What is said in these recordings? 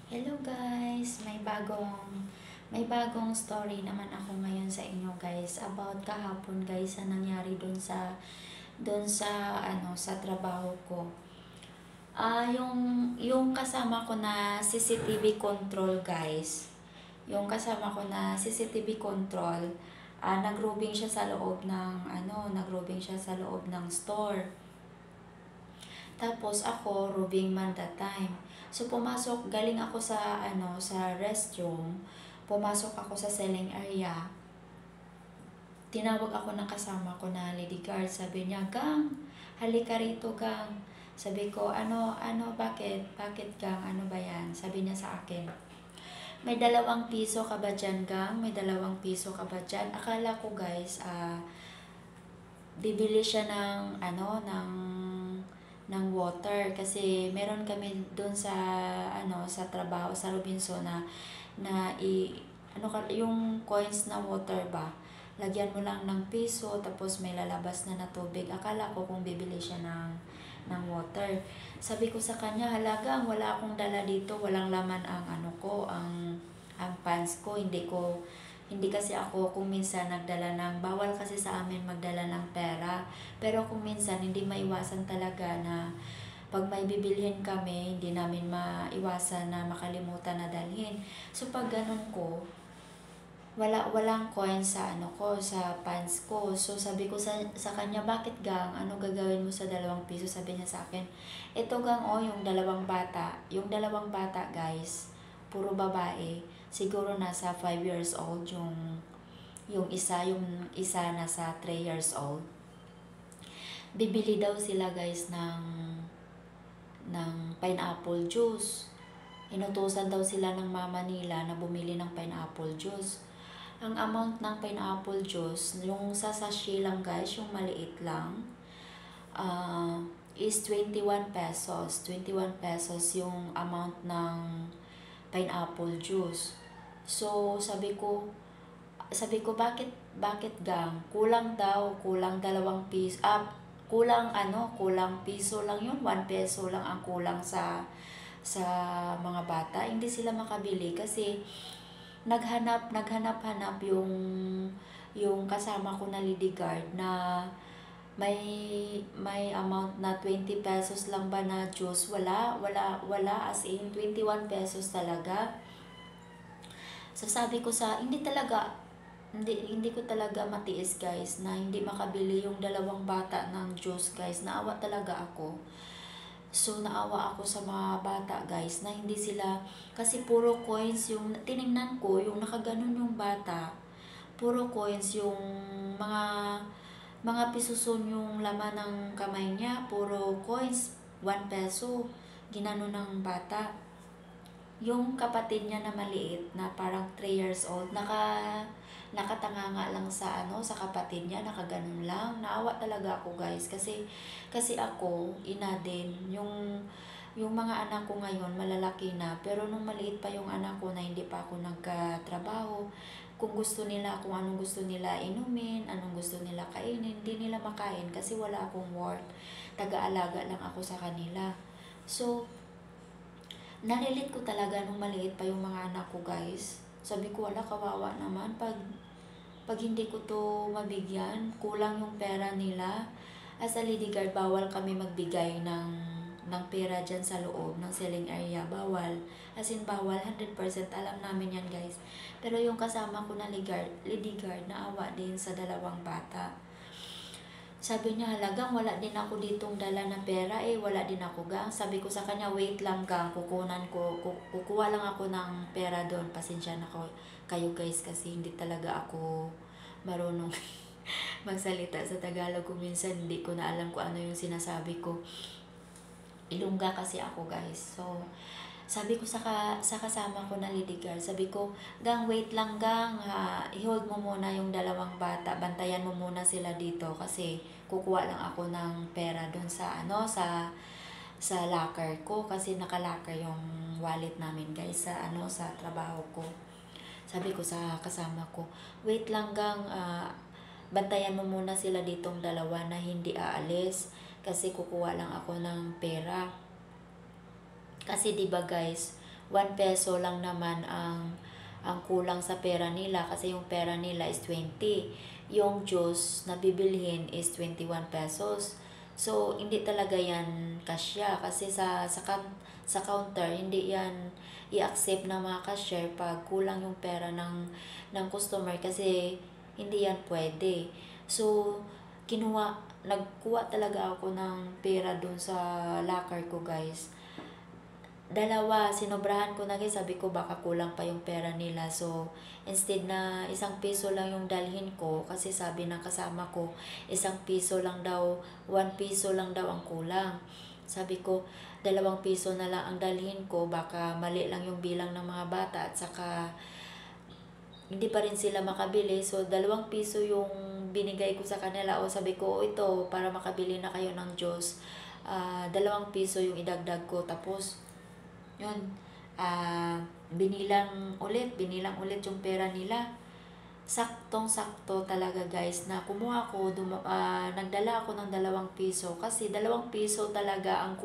Hello guys, may bagong story naman ako ngayon sa inyo guys about kahapon guys na nangyari sa trabaho ko. Yung kasama ko na CCTV control guys. Yung kasama ko na CCTV control, nagrobing siya sa loob ng store. Tapos ako, roving man that time. So galing ako sa restroom, pumasok ako sa selling area. Tinawag ako ng kasama ko na lady guard. Sabi niya, "Gang, halika rito, Gang." Sabi ko, bakit? Bakit, Gang? Ano ba yan? Sabi niya sa akin, "May 2 piso ka ba dyan, Gang? May 2 piso ka ba dyan?" Akala ko guys, bibili siya ng water kasi meron kami doon sa trabaho sa Robinson yung coins na water ba, lagyan mo lang ng piso tapos may lalabas na tubig. Akala ko kung bibili siya ng water. Sabi ko sa kanya, halagang wala akong dala dito, walang laman ang ang pants ko. Hindi kasi ako kung minsan nagdala bawal kasi sa amin magdala ng pera. Pero kung minsan hindi maiwasan talaga na pag may bibilhin kami, hindi namin maiwasan na makalimutan na dalhin. So pag ganun ko, walang coins sa pants ko. So sabi ko sa kanya, "Bakit, Gang? Ano gagawin mo sa 2 piso?" Sabi niya sa akin, "Ito, Gang, yung 2 bata." Yung 2 bata guys, puro babae. Siguro nasa 5 years old yung isa nasa 3 years old. Bibili daw sila guys ng pineapple juice. Inutusan daw sila ng mama nila na bumili ng pineapple juice. Ang amount ng pineapple juice, yung sa sachet lang guys, yung maliit lang, is 21 pesos. 21 pesos yung amount ng pineapple juice. So sabi ko, bakit, Gang? Kulang daw, kulang 2 piso. Kulang piso lang yun, 1 peso lang ang kulang sa mga bata. Hindi sila makabili kasi naghanap yung kasama ko na lady guard na may amount na 20 pesos lang ba na juice. Wala, as in 21 pesos talaga. So sabi ko hindi ko talaga matiis guys na hindi makabili yung 2 bata ng juice guys. Naawa talaga ako. So naawa ako sa mga bata guys na hindi sila, kasi puro coins yung tiningnan ko, yung nakaganon yung bata. Puro coins yung mga pisoson yung laman ng kamay niya. Puro coins, 1 peso. Ginano ng bata. Yung kapatid niya na maliit na parang 3 years old, nakatanga lang sa kapatid niya, nakaganon lang. Naawa talaga ako guys kasi ako ina din, yung mga anak ko ngayon malalaki na, pero nung maliit pa yung anak ko na hindi pa ako nagkatrabaho, kung anong gusto nila inumin, anong gusto nila kainin, hindi nila makain kasi wala akong work. Taga-alaga lang ako sa kanila. So nalilit ko talaga nung maliit pa yung mga anak ko guys. Sabi ko, wala, kawawa naman pag hindi ko to mabigyan, kulang yung pera nila. As a lady guard, bawal kami magbigay ng pera dyan sa loob ng selling area. Bawal. As in, bawal. 100% alam namin yan guys. Pero yung kasama ko na lady guard, naawa din sa 2 bata. Sabi niya, halagang wala din ako ditong dala na pera, wala din ako, Gang. Sabi ko sa kanya, wait lang, Gang, kukuha lang ako ng pera doon. Pasensya na kayo guys kasi hindi talaga ako marunong magsalita sa Tagalog. Kung minsan hindi ko na alam kung ano yung sinasabi ko. Ilongga kasi ako guys. So sabi ko sa kasama ko na lady guard, sabi ko, "Gang, wait lang, Gang, i-hold mo muna yung 2 bata, bantayan mo muna sila dito kasi kukuha lang ako ng pera doon sa locker ko kasi naka-locker yung wallet namin guys sa trabaho ko." Sabi ko sa kasama ko, "Wait lang, Gang, bantayan mo muna sila ditong 2 na hindi aalis kasi kukuha lang ako ng pera." Kasi 'di ba guys, 1 peso lang naman ang kulang sa pera nila kasi yung pera nila is 20. Yung juice na bibilhin is 21 pesos. So, hindi talaga yan kasya kasi sa counter, hindi yan i-accept ng mga cashier pag kulang yung pera ng customer kasi hindi yan pwede. So, nagkuha talaga ako ng pera dun sa locker ko, guys. Dalawa, sinobrahan ko na, guys. Sabi ko baka kulang pa yung pera nila. So, instead na 1 piso lang yung dalhin ko, kasi sabi ng kasama ko, 1 piso lang daw, 1 piso lang daw ang kulang. Sabi ko, 2 piso na lang ang dalhin ko, baka mali lang yung bilang ng mga bata at saka hindi pa rin sila makabili. So, 2 piso yung binigay ko sa kanila. O sabi ko, ito, para makabili na kayo ng Diyos. 2 piso yung idagdag ko. Tapos, yun, binilang ulit yung pera nila. Saktong-sakto talaga, guys, na kumuha ko, nagdala ako ng 2 piso. Kasi 2 piso talaga ang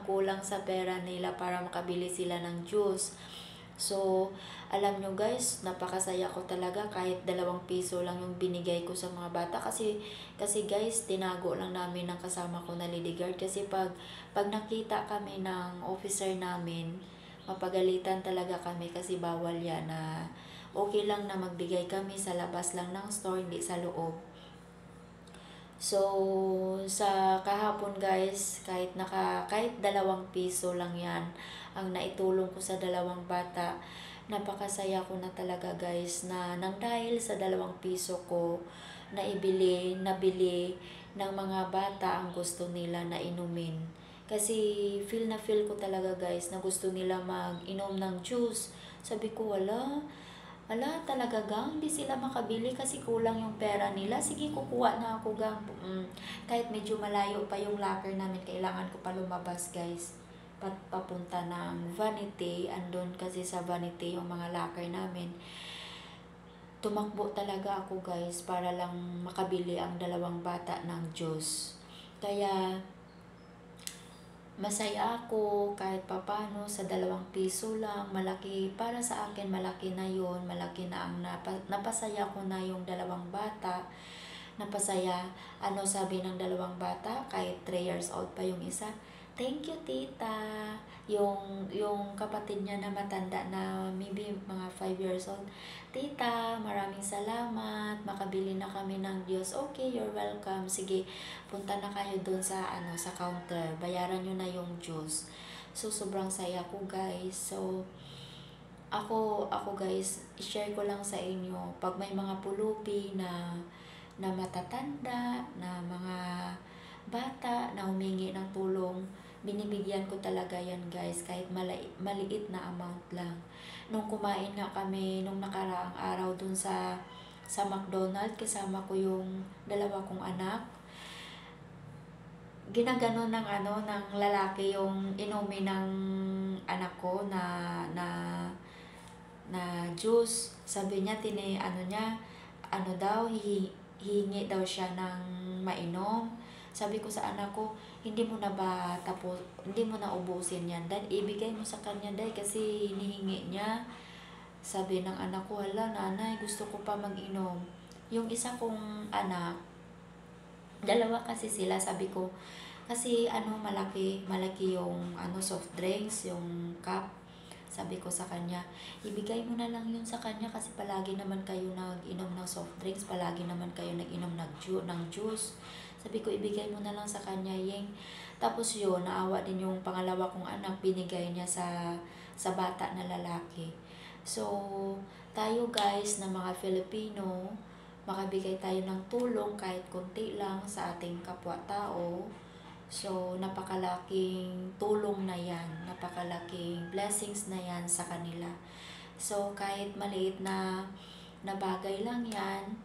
kulang sa pera nila para makabili sila ng juice. So, alam nyo, guys, napakasaya ko talaga kahit 2 piso lang yung binigay ko sa mga bata. Kasi guys, tinago lang namin ng kasama ko na lady guard. Kasi pag nakita kami ng officer namin, mapagalitan talaga kami kasi bawal yan na okay lang na magbigay kami sa labas lang ng store, hindi sa loob. So, sa kahapon, guys, kahit 2 piso lang yan ang naitulong ko sa 2 bata, napakasaya ko na talaga, guys, na nang dahil sa 2 piso ko, nabili ng mga bata ang gusto nila na inumin. Kasi feel ko talaga, guys, na gusto nila mag-inom ng juice. Sabi ko, wala talaga, gang, hindi sila makabili kasi kulang yung pera nila. Sige, kukuha na ako, gang. Kahit medyo malayo pa yung locker namin, kailangan ko pa lumabas, guys. Papunta ng vanity. Andun kasi sa vanity yung mga locker namin. Tumakbo talaga ako, guys, para lang makabili ang 2 bata ng juice. Kaya masaya ako kahit papano sa 2 piso lang. Malaki, para sa akin malaki na yun. Malaki na ang napasaya ko na yung 2 bata. Napasaya, sabi ng 2 bata, kahit 3 years old pa yung isa, thank you, tita. Yung kapatid niya na matanda na maybe mga 5 years old, tita, maraming salamat, makabili na kami ng Diyos. Okay, you're welcome. Sige, punta na kayo dun sa sa counter, bayaran nyo na yung juice. So, sobrang saya ko, guys. So, ako guys, i-share ko lang sa inyo, pag may mga pulupi na matatanda, na mga bata na humingi ng tulong, binibigyan ko talaga yan, guys, kahit maliit na amount lang. Nung kumain na kami nung nakaraang araw dun sa McDonald's, kasama ko yung 2 kong anak, ginagano ng lalaki yung inumin ng anak ko na juice. Sabi niya, hihingi daw siya ng mainom. Sabi ko sa anak ko, hindi mo na ubusin yan, dad, ibigay mo sa kanya, dad, kasi hinihingi niya. Sabi ng anak ko, hala nanay, gusto ko pa mag-inom. Yung isa kong anak, 2 kasi sila, sabi ko, kasi malaki yung soft drinks, yung cup. Sabi ko sa kanya, ibigay mo na lang yun sa kanya kasi palagi naman kayo nag-inom ng soft drinks, palagi naman kayo nag-inom ng juice. Sabi ko, ibigay mo na lang sa kanya, Yeng. Tapos yun, naawa din yung pangalawa kong anak, binigay niya sa bata na lalaki. So, tayo, guys, na mga Filipino, makabigay tayo ng tulong kahit konti lang sa ating kapwa-tao. So, napakalaking tulong na yan, napakalaking blessings na yan sa kanila. So, kahit maliit na bagay lang yan,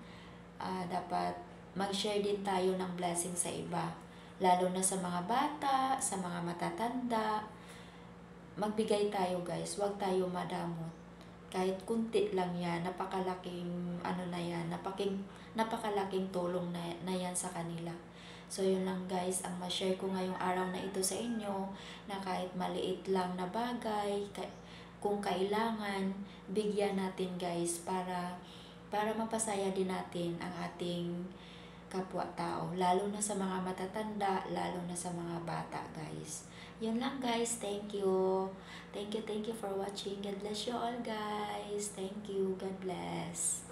dapat mag-share din tayo ng blessing sa iba. Lalo na sa mga bata, sa mga matatanda, magbigay tayo, guys, huwag tayo madamot. Kahit kunti lang yan, napakalaking napakalaking tulong na yan sa kanila. So yun lang guys, ang ma-share ko ngayong araw na ito sa inyo, na kahit maliit lang na bagay, kung kailangan, bigyan natin guys, para mapasaya din natin ang ating kapwa-tao, lalo na sa mga matatanda, lalo na sa mga bata guys. Yun lang guys, thank you. Thank you for watching. God bless you all guys. Thank you. God bless.